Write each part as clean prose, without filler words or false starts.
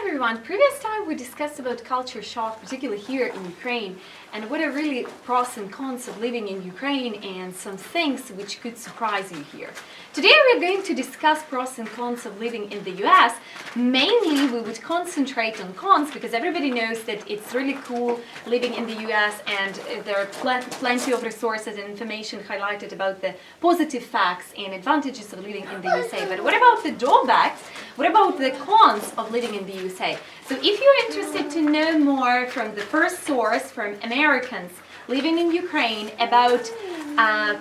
everyone. Previous time we discussed about culture shock, particularly here in Ukraine, and what are really pros and cons of living in Ukraine and some things which could surprise you here. Today we're going to discuss pros and cons of living in the US. Mainly we would concentrate on cons because everybody knows that it's really cool living in the US and there are plenty of resources and information highlighted about the positive facts and advantages of living in the USA. But what about the drawbacks? What about the cons of living in the USA? So if you're interested to know more from the first source, from Americans living in Ukraine, about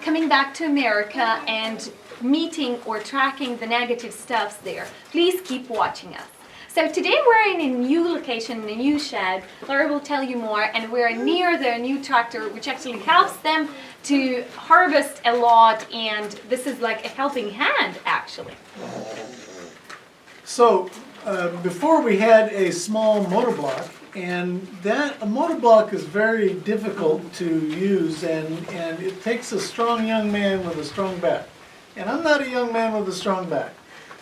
coming back to America and meeting or tracking the negative stuffs there, please keep watching us. So today we're in a new location, in a new shed. Laura will tell you more, and we're near the new tractor, which actually helps them to harvest a lot, and this is like a helping hand, actually. So before we had a small motor block, and a motor block is very difficult to use, and it takes a strong young man with a strong back. And I'm not a young man with a strong back.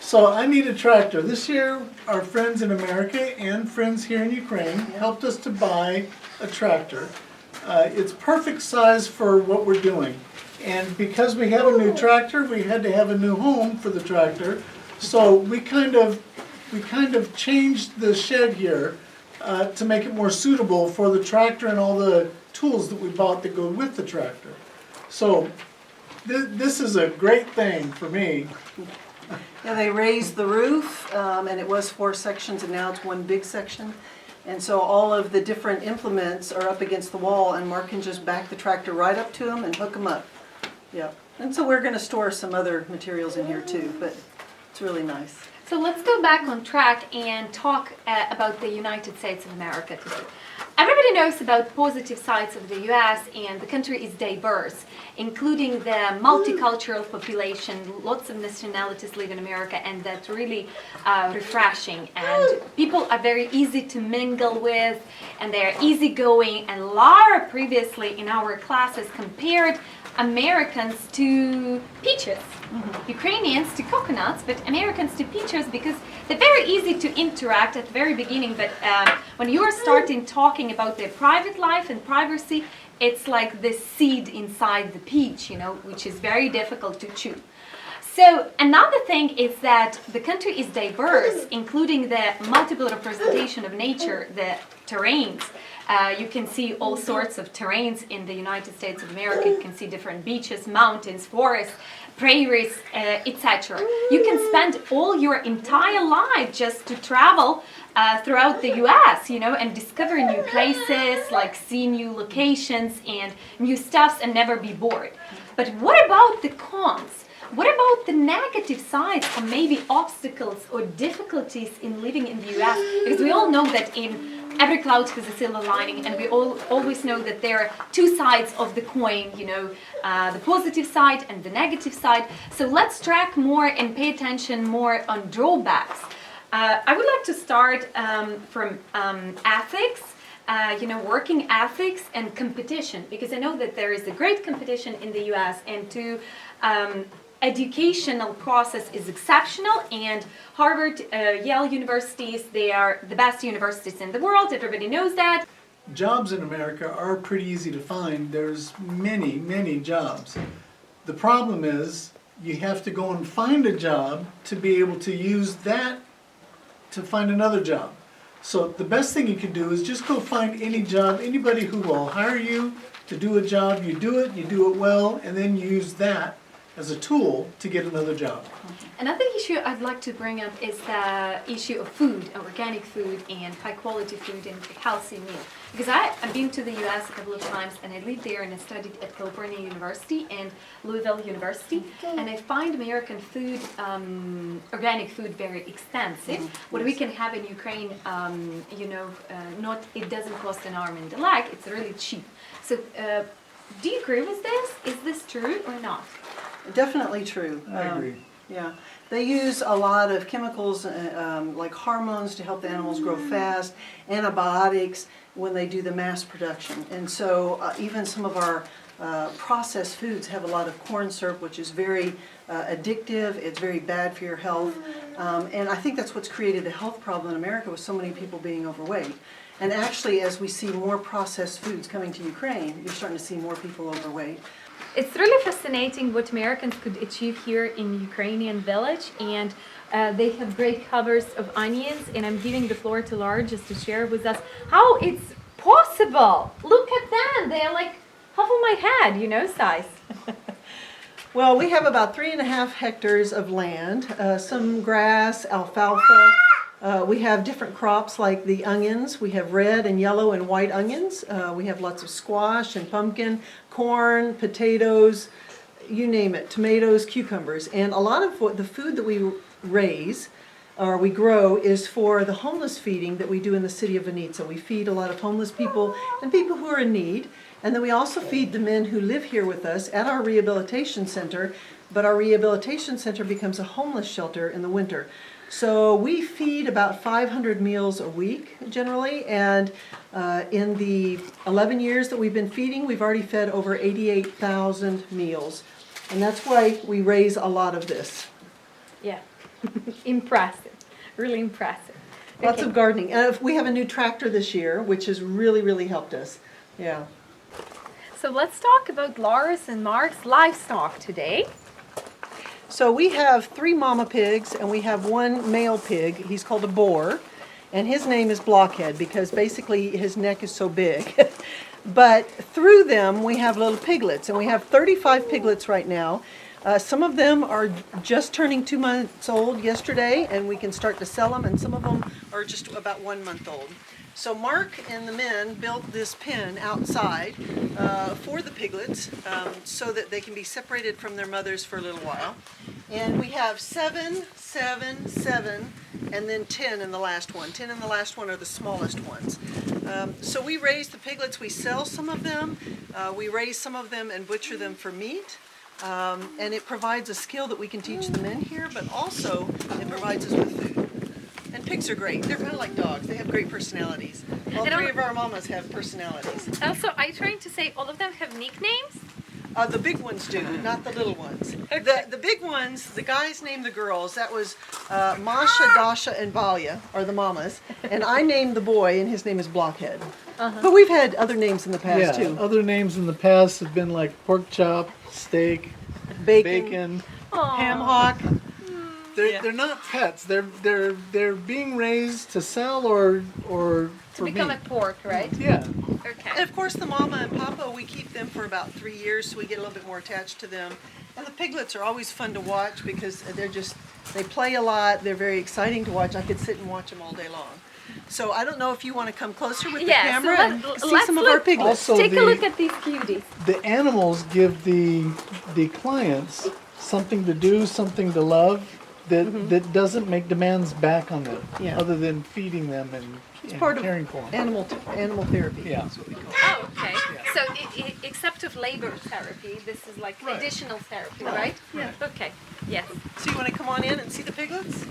So I need a tractor. This year, our friends in America and friends here in Ukraine helped us to buy a tractor. It's perfect size for what we're doing. And because we have a new tractor, we had to have a new home for the tractor. So we kind of changed the shed here to make it more suitable for the tractor and all the tools that we bought that go with the tractor. So this is a great thing for me. Yeah, they raised the roof, and it was 4 sections, and now it's one big section. And so all of the different implements are up against the wall, and Mark can just back the tractor right up to them and hook them up. Yeah. And so we're going to store some other materials in here too, but it's really nice. So let's go back on track and talk about the United States of America today. Everybody knows about positive sides of the US, and the country is diverse, including the multicultural population. Lots of nationalities live in America, and that's really refreshing. And people are very easy to mingle with, and they're easygoing. And Lara previously in our classes compared Americans to peaches, Ukrainians to coconuts, but Americans to peaches, because they're very easy to interact at the very beginning, but when you are starting talking about their private life and privacy, it's like the seed inside the peach, you know, which is very difficult to chew. So another thing is that the country is diverse, including the multiple representation of nature, the terrains. You can see all sorts of terrains in the United States of America. You can see different beaches, mountains, forests, prairies, etc. You can spend all your entire life just to travel throughout the US, you know, and discover new places, like see new locations and new stuffs and never be bored. But what about the cons? What about the negative sides, or maybe obstacles or difficulties in living in the US? Because we all know that in every cloud has a silver lining, and we always know that there are two sides of the coin, you know, the positive side and the negative side. So let's track more and pay attention more on drawbacks. I would like to start from ethics, you know, working ethics and competition, because I know that there is a great competition in the US, and to educational process is exceptional, and Harvard, Yale universities, they are the best universities in the world. Everybody knows that. Jobs in America are pretty easy to find. There's many jobs. The problem is you have to go and find a job to be able to use that to find another job. So the best thing you can do is just go find any job, anybody who will hire you to do a job. You do it well, and then you use that as a tool to get another job. Another issue I'd like to bring up is the issue of food, organic food and high quality food and healthy meal. Because I've been to the US a couple of times, and I lived there and I studied at California University and Louisville University, and I find American food, organic food, very expensive. What we can have in Ukraine, you know, it doesn't cost an arm and a leg, it's really cheap. So do you agree with this? Is this true or not? Definitely true. I agree. Yeah, they use a lot of chemicals like hormones to help the animals grow fast, antibiotics when they do the mass production. And so even some of our processed foods have a lot of corn syrup, which is very addictive. It's very bad for your health. And I think that's what's created the health problem in America with so many people being overweight. And actually, as we see more processed foods coming to Ukraine, you're starting to see more people overweight. It's really fascinating what Americans could achieve here in Ukrainian village, and they have great covers of onions, and I'm giving the floor to Laura just to share with us how it's possible. Look at them, they're like half of my head, you know, size. Well, we have about 3.5 hectares of land, some grass, alfalfa. We have different crops like the onions. We have red and yellow and white onions. We have lots of squash and pumpkin, corn, potatoes, you name it, tomatoes, cucumbers. And a lot of what the food that we raise or we grow is for the homeless feeding that we do in the city of Vinnitsa. We feed a lot of homeless people and people who are in need. And then we also feed the men who live here with us at our rehabilitation center, but our rehabilitation center becomes a homeless shelter in the winter. So we feed about 500 meals a week generally, and in the 11 years that we've been feeding, we've already fed over 88,000 meals. And that's why we raise a lot of this. Yeah, impressive, really impressive. Lots of gardening. And we have a new tractor this year, which has really, really helped us. Yeah. So let's talk about Laura's and Mark's livestock today. So we have 3 mama pigs and we have 1 male pig. He's called a boar, and his name is Blockhead because basically his neck is so big. But through them we have little piglets, and we have 35 piglets right now. Some of them are just turning 2 months old yesterday, and we can start to sell them, and some of them are just about 1 month old. So Mark and the men built this pen outside for the piglets so that they can be separated from their mothers for a little while. And we have 7, 7, 7, and then 10 in the last one. 10 in the last one are the smallest ones. So we raise the piglets, we sell some of them, we raise some of them and butcher them for meat. And it provides a skill that we can teach the men here, but also it provides us with food. And pigs are great. They're kind of like dogs. They have great personalities. All 3 of our mamas have personalities. Also, are you trying to say all of them have nicknames? The big ones do, not the little ones. Okay. The big ones, the guys named the girls. That was Masha, Dasha, and Valya are the mamas. And I named the boy, and his name is Blockhead. But we've had other names in the past, too. Other names in the past have been like pork chop, steak, bacon, ham hock. They're not pets. They're being raised to sell or To become a pork, right? Yeah. Okay. And of course the mama and papa, we keep them for about 3 years, so we get a little bit more attached to them. And the piglets are always fun to watch because they play a lot. They're very exciting to watch. I could sit and watch them all day long. So I don't know if you want to come closer with the camera and see some of our piglets. Also, Take a look at these cuties. The animals give the clients something to do, something to love that doesn't make demands back on them, other than feeding them and Part caring of for them. animal therapy. Yeah. That's what we call it. Oh, okay. So except of labor therapy, this is like additional therapy, right? Yeah. Okay. Yes. So you want to come on in and see the piglets?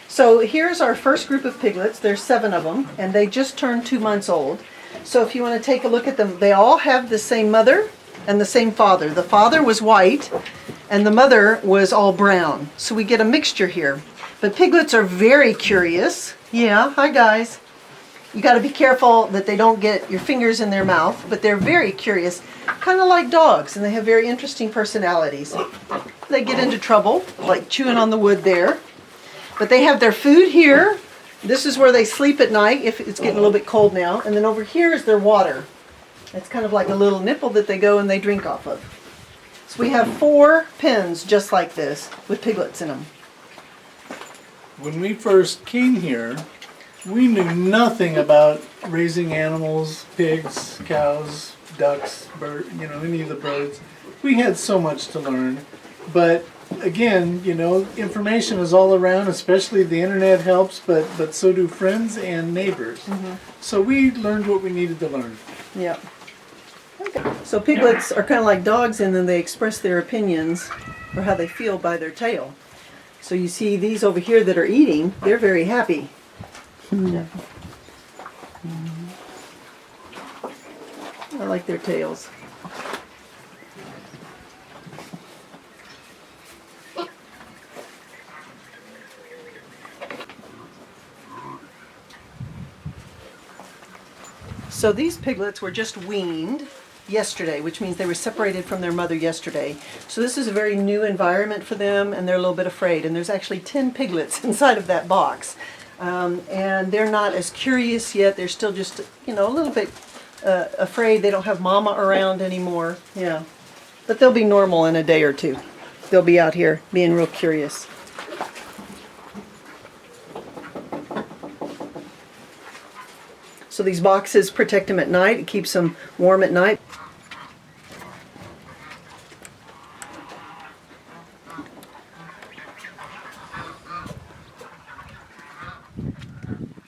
So here's our first group of piglets. There's 7 of them, and they just turned 2 months old. So if you want to take a look at them, they all have the same mother and the same father. The father was white, and the mother was all brown. So we get a mixture here. But piglets are very curious. Yeah, hi guys. You got to be careful that they don't get your fingers in their mouth, but they're very curious, kind of like dogs, and they have very interesting personalities. They get into trouble, like chewing on the wood there. But they have their food here. This is where they sleep at night if it's getting a little bit cold now. And then over here is their water. It's kind of like a little nipple that they go and they drink off of. So we have 4 pens just like this with piglets in them. When we first came here, we knew nothing about raising animals, pigs, cows, ducks, any of the birds. We had so much to learn, but again, information is all around, especially the internet helps, but so do friends and neighbors. So we learned what we needed to learn. Yeah. Okay. So piglets are kind of like dogs in that they express their opinions or how they feel by their tail. So you see these over here that are eating, they're very happy. I like their tails. So these piglets were just weaned yesterday, which means they were separated from their mother yesterday. So this is a very new environment for them, and they're a little bit afraid. And there's actually 10 piglets inside of that box. And they're not as curious yet. They're still just, a little bit afraid. They don't have mama around anymore. Yeah. But they'll be normal in a day or two. They'll be out here being real curious. So these boxes protect them at night. It keeps them warm at night.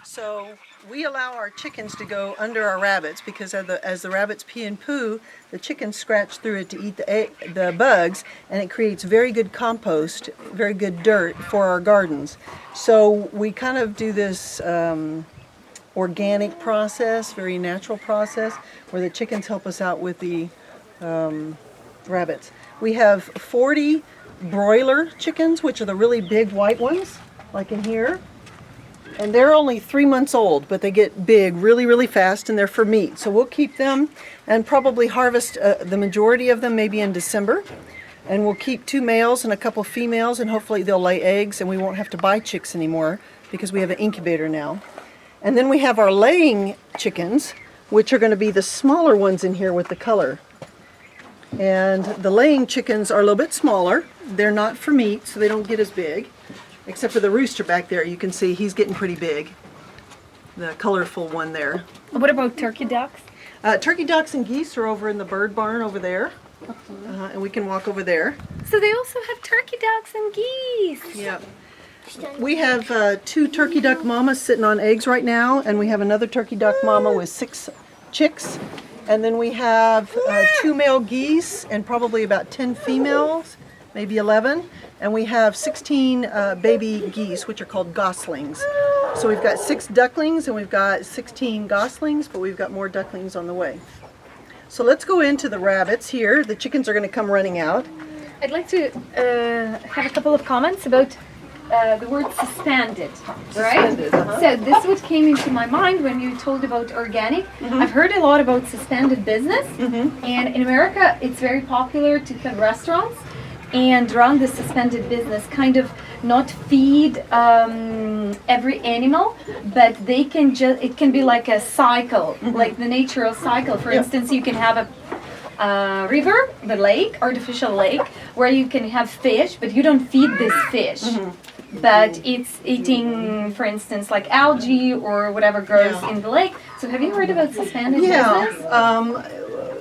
So we allow our chickens to go under our rabbits because as the rabbits pee and poo, the chickens scratch through it to eat the bugs, and it creates very good compost, very good dirt for our gardens. So we kind of do this organic process, very natural process, where the chickens help us out with the rabbits. We have 40 broiler chickens, which are the really big white ones, like in here. And they're only 3 months old, but they get big really, really fast, and they're for meat. So we'll keep them and probably harvest the majority of them maybe in December. And we'll keep 2 males and a couple females, and hopefully they'll lay eggs, and we won't have to buy chicks anymore because we have an incubator now. And then we have our laying chickens, which are going to be the smaller ones in here with the color. And the laying chickens are a little bit smaller. They're not for meat, so they don't get as big. Except for the rooster back there, you can see he's getting pretty big. The colorful one there. What about turkey ducks? Turkey ducks and geese are over in the bird barn over there. And we can walk over there. So they also have turkey ducks and geese. Yeah. We have 2 turkey duck mamas sitting on eggs right now, and we have another turkey duck mama with 6 chicks. And then we have 2 male geese and probably about 10 females, maybe 11. And we have 16 baby geese, which are called goslings. So we've got 6 ducklings and we've got 16 goslings, but we've got more ducklings on the way. So let's go into the rabbits here. The chickens are going to come running out. I'd like to have a couple of comments about the word suspended, right? Suspended, uh-huh. So this is what came into my mind when you told about organic. I've heard a lot about suspended business, and in America it's very popular to have restaurants and run the suspended business, kind of not feed every animal, but they can just, it can be like a cycle, like the natural cycle. For instance, you can have a river, the lake, artificial lake, where you can have fish, but you don't feed this fish. But it's eating, for instance, like algae or whatever grows in the lake. So have you heard about suspended business?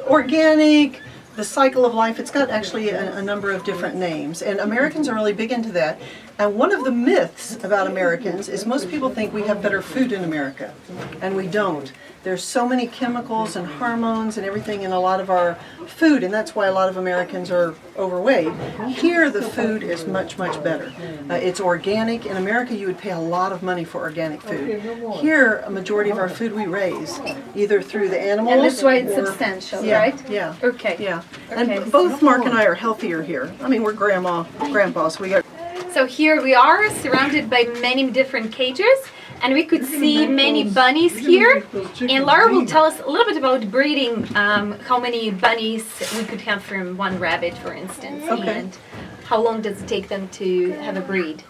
Organic, the cycle of life, it's got actually a number of different names, and Americans are really big into that. And one of the myths about Americans is most people think we have better food in America, and we don't. There's so many chemicals and hormones and everything in a lot of our food, and that's why a lot of Americans are overweight. Here the food is much, much better. It's organic. In America you would pay a lot of money for organic food. Here a majority of our food we raise, either through the animals. And that's why it's substantial, right? Yeah. Okay. Yeah. Okay. And both Mark and I are healthier here. I mean, we're grandpa, so we got... So here we are, surrounded by many different cages, and we could see many bunnies here. And Laura will tell us a little bit about breeding, how many bunnies we could have from one rabbit, for instance, and how long does it take them to have a breed.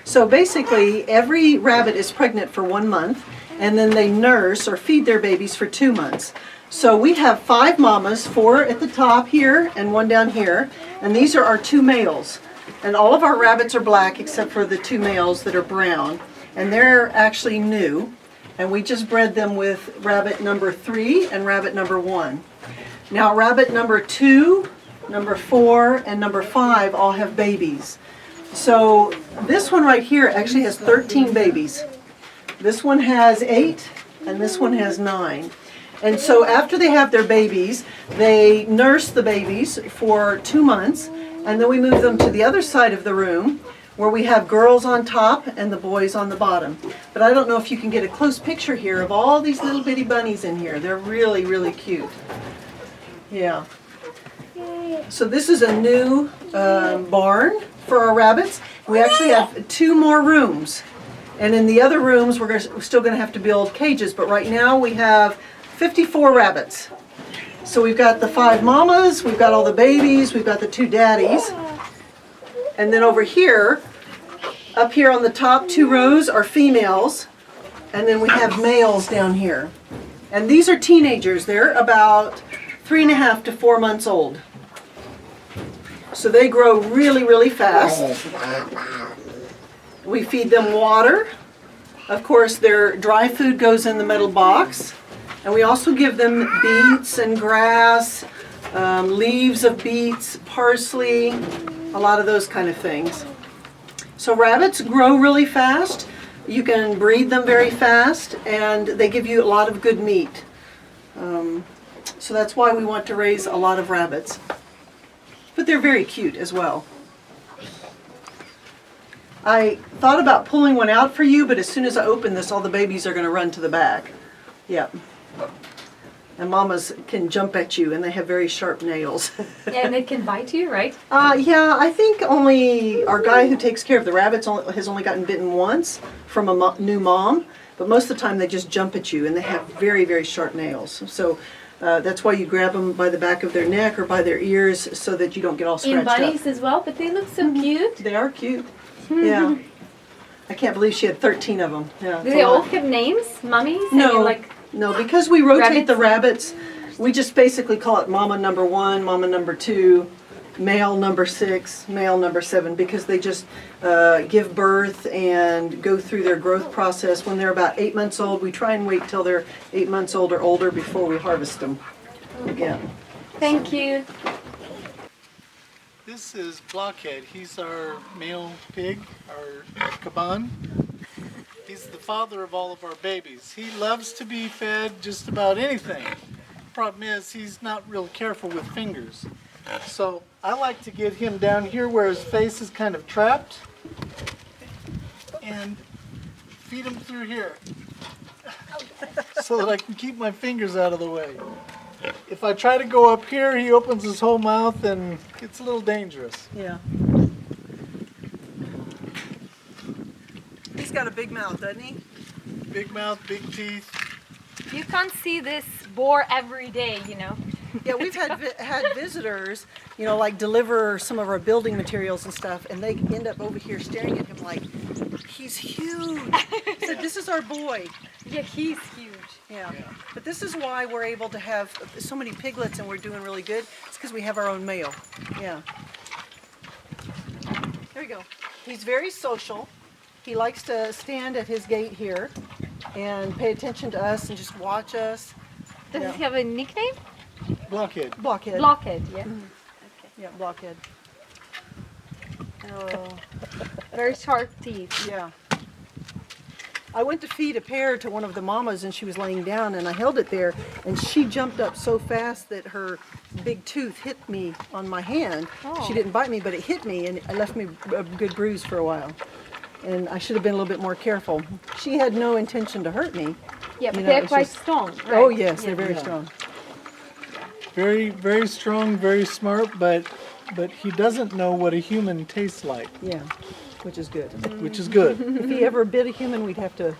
So basically, every rabbit is pregnant for 1 month, and then they nurse or feed their babies for 2 months. So we have 5 mamas, 4 at the top here and 1 down here, and these are our 2 males. And all of our rabbits are black except for the 2 males that are brown. And they're actually new. And we just bred them with rabbit number 3 and rabbit number 1. Now rabbit number 2, number 4, and number 5 all have babies. So this one right here actually has 13 babies. This one has 8 and this one has 9. And so after they have their babies, they nurse the babies for 2 months. And then we move them to the other side of the room where we have girls on top and the boys on the bottom. But I don't know if you can get a close picture here of all these little bitty bunnies in here. They're really, really cute. Yeah. So this is a new barn for our rabbits. We actually have 2 more rooms. And in the other rooms we're still going to have to build cages. But right now we have 54 rabbits. So we've got the 5 mamas, we've got all the babies, we've got the 2 daddies. And then over here, up here on the top 2 rows are females. And then we have males down here. And these are teenagers. They're about 3.5 to 4 months old. So they grow really, really fast. We feed them water. Of course, their dry food goes in the metal box. And we also give them beets and grass, leaves of beets, parsley, a lot of those kind of things. So rabbits grow really fast. You can breed them very fast, and they give you a lot of good meat. So that's why we want to raise a lot of rabbits. But they're very cute as well. I thought about pulling one out for you, but as soon as I open this, all the babies are going to run to the back. Yep. And mamas can jump at you, and they have very sharp nails. Yeah, and they can bite you, right? Yeah, I think only our guy who takes care of the rabbits has only gotten bitten once from a new mom. But most of the time they just jump at you, and they have very, very sharp nails. So that's why you grab them by the back of their neck or by their ears so that you don't get all scratched up. And bunnies as well, but they look so cute. They are cute. Yeah. I can't believe she had 13 of them. Yeah, Do they all have names? Mummies? I No. mean, like, No, because we rotate Rabbits? the rabbits, we just basically call it mama number 1, mama number 2, male number 6, male number 7, because they just give birth and go through their growth process. When they're about 8 months old, we try and wait till they're 8 months old or older before we harvest them. Yeah. thank you. This is Blockhead. He's our male pig, our caban. He's the father of all of our babies. He loves to be fed just about anything. Problem is, he's not real careful with fingers. So I like to get him down here where his face is kind of trapped and feed him through here so that I can keep my fingers out of the way. If I try to go up here, he opens his whole mouth and it's a little dangerous. Yeah. He's got a big mouth, doesn't he? Big mouth, big teeth. You can't see this boar every day, you know. Yeah, we've had visitors, you know, like deliver some of our building materials and stuff, and they end up over here staring at him like, he's huge. So this is our boy. Yeah, he's huge. Yeah. But this is why we're able to have so many piglets and we're doing really good. It's because we have our own male. Yeah. There we go. He's very social. He likes to stand at his gate here and pay attention to us and just watch us. Does Yeah. he have a nickname? Blockhead. Blockhead. Blockhead, yeah. Yeah, blockhead. Oh, very sharp teeth. Yeah. I went to feed a pear to one of the mamas and she was laying down and I held it there and she jumped up so fast that her big tooth hit me on my hand. Oh. She didn't bite me, but it hit me and it left me a good bruise for a while. And I should have been a little bit more careful. She had no intention to hurt me. Yeah, but You know, they're it's quite just- strong, right? Oh yes, they're very Yeah. strong. Very, very strong, very smart, but he doesn't know what a human tastes like, Yeah, which is good. which is good. If he ever bit a human, we'd have to